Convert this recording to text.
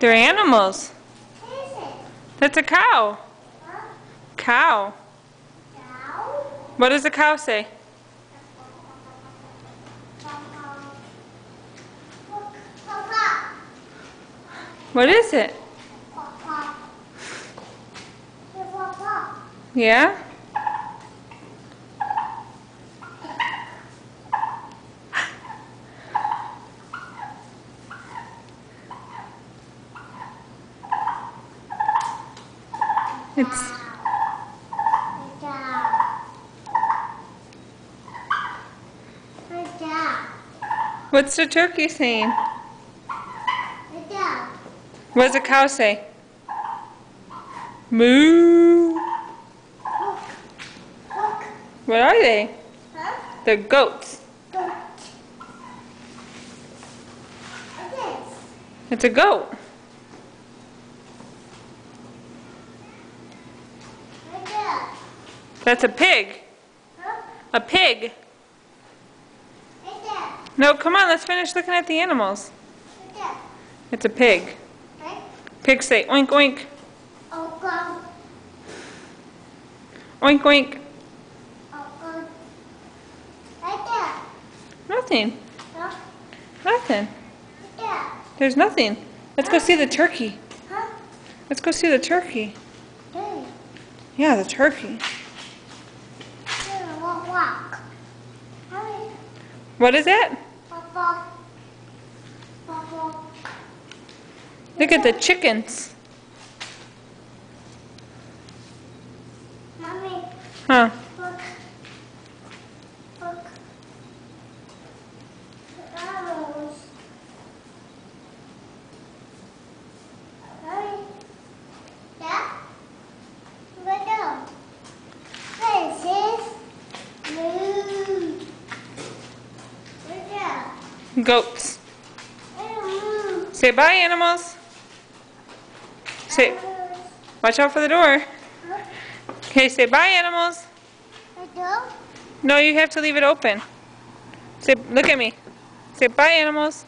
They're animals. What is it? That's a cow. Huh? Cow. Cow? What does the cow say? Papa. What is it? Papa. Papa. Yeah? It's what's the turkey saying? What does the cow say? Moo. What are they? They're goats. It's a goat. That's a pig. A pig. No, come on, let's finish looking at the animals. It's a pig. Pigs say oink oink. Oink oink. Nothing. Nothing. There's nothing. Let's go see the turkey. Let's go see the turkey. Yeah, the turkey. What is that? Look at the chickens. Mommy, Huh. look. Look. The animals. Mommy. Yeah? Where go? This is moo. Where go? Goats. Moo. Say bye, animals. Say, watch out for the door. Okay, say bye, animals. Where go? No, you have to leave it open. Say, look at me. Say bye, animals.